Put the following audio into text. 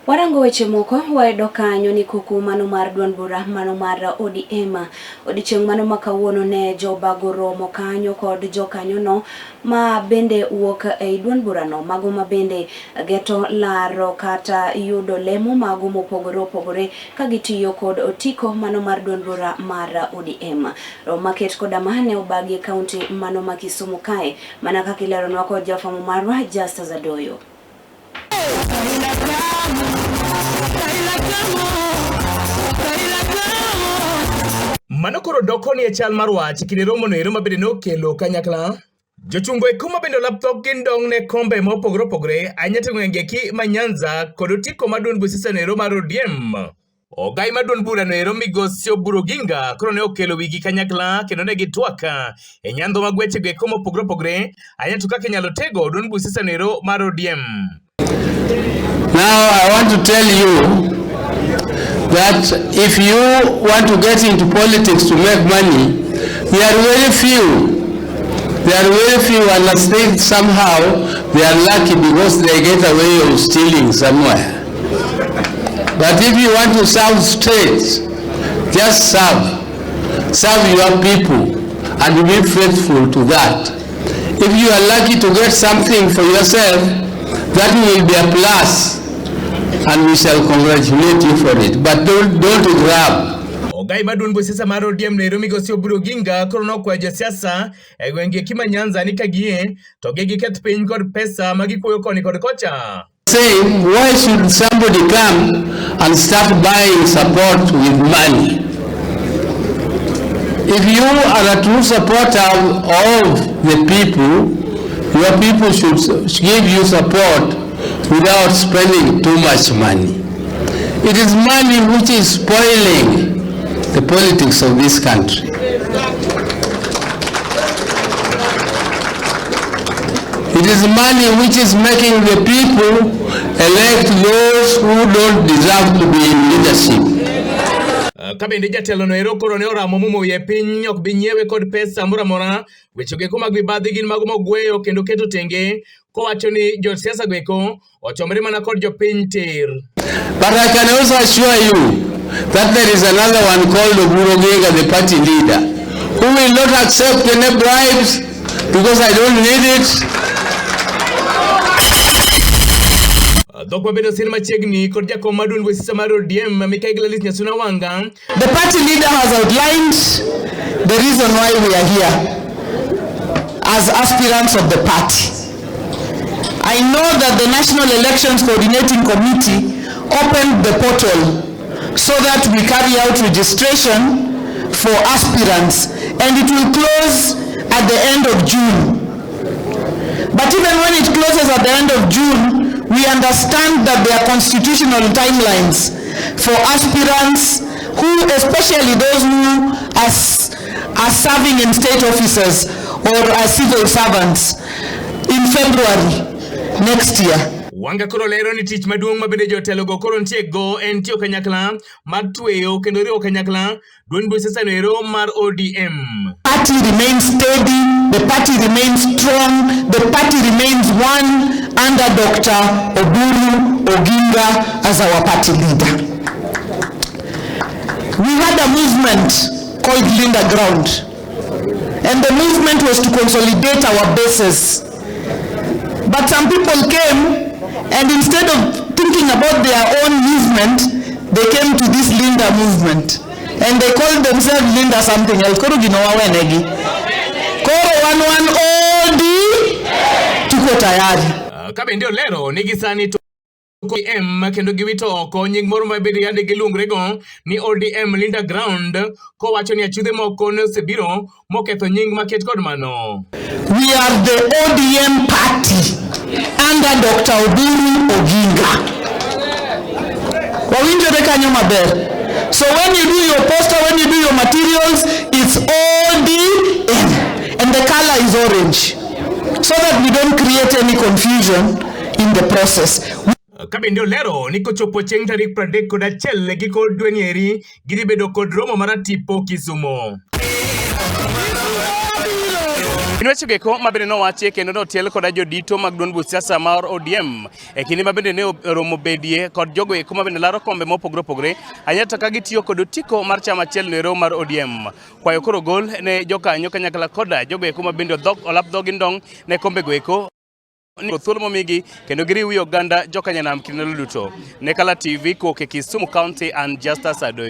Warango weche moko waedo kanyo ni kuku mano mar duond bura mano mar ODM odiochieng' mano makawuono ne jobago romo kanyo kod jokanyo no ma bende wuok e duond bura no mago ma bende geto laro kata yudo lemo mago mopogore opogore ka gitiyo kod otiko mano mar duond bura mar ODM. Maket koda mane obagi kaunti mano ma Kisumu kae mana kaka ileronwa kod jafamo marwa Justa Zadoyo. Manokoro doko ni chal mar wach kinde romo no ero mabende nokelo kanyakla jochungo e kuma bende laptop gindong ne kombe mopogore opogore anyate ngengeki manyanza kod otiko maduond busisa no ero mar ODM. Ogai maduond bura no ero migosi Romb Ginga koro ne okelo wigi kanyakla kendo ne gitwaka e nyando magweche go kuma opogore opogore anyate kaka inyalo tego duond busisa no ero mar ODM. Now I want to tell you that if you want to get into politics to make money, there are very few. And I think somehow they are lucky because they get away of stealing somewhere. But if you want to serve straight, just serve your people and be faithful to that. If you are lucky to get something for yourself, that will be a plus. And we shall congratulate you for it, but don't grab. Ogai maduond busisa mar ODM ne ero migosi Romb Ginga koro nokwayo josiasa e gwenge kimanyanza ni kagie to giketh piny kod pesa magikuoyo koni kod kocha. Saying, why should somebody come and start buying support with money? If you are a true supporter of the people, your people should give you support without spending too much money. It is money which is spoiling the politics of this country. It is money which is making the people elect those who don't deserve to be in leadership. Kabende jatelo no ero koro ne oramo mumo ye piny ok bi nyiewe kod pesa moramora weche go kuma gibadhi gin mago mogweyo kendo keto tenge kowacho ni josiasa go eko ochomre mana kod jopiny tir. But I can also assure you that there is another one called Romb Ginga, the party leader, who will not accept any bribes because I don't need it. Dokwa bedo sir machiegni kod jakom maduond busisa mar ODM Nyasuna Wanga. The party leader has outlined the reason why we are here as aspirants of the party. I know that the National Elections Coordinating Committee opened the portal so that we carry out registration for aspirants, and it will close at the end of June. But even when it closes at the end of June, we understand that there are constitutional timelines for aspirants who, especially those who are serving in state offices or as civil servants, in February next year. Wanga koro lero ni tich maduong' mabende jotelo go koro ntie go en tiyo kanyakla mar tweyo kendo riwo kanyakla duond busisa no ero mar ODM. Party remains steady, the party remains strong, the party remains one under Dr. Romb Ginga as our party leader. We had a movement called Linda Ground, and the movement was to consolidate our bases. But some people came, and instead of thinking about their own movement, they came to this Linda movement. And they called themselves Linda something else. Koro ginawa wenegi. Koro one odi tuko tayari. Kabende olero nigisani to ODM kendo giwito oko nying moro mabende yande giluongre go ni ODM Linda Ground kowacho ni achudhe moko ne osebiro moketho nying maket kod mano. We are the ODM party under Dr. Romb Ginga. Wawinjore kanyo maber. So when you do your poster, when you do your materials, it's ODM and the color is orange, so that we don't create any confusion in the process. Kabende olero ni kochopo chieng' tarik 31 giko dwe ni eri gidhi bedo kod romo mar tipo Kisumo. Weche geko mabende nowachi kendo notiel koda jodito mag duond buch siasa mar ODM e kinde mabende ne oromo bedie kod jogo eko mabende laro kombe mopogore opogore anyata ka gitiyo kod otiko mar chama achiel no mar ODM. Kwayo koro gol ne jokanyo kanyakla koda jogo eko mabende olap dhogi ndong' ne kombe go eko thuolo momigi kendo giriw oganda jokanyanam kinde duto. Ne Kala TV kowuok e Kisumu County and Justus Adoyo.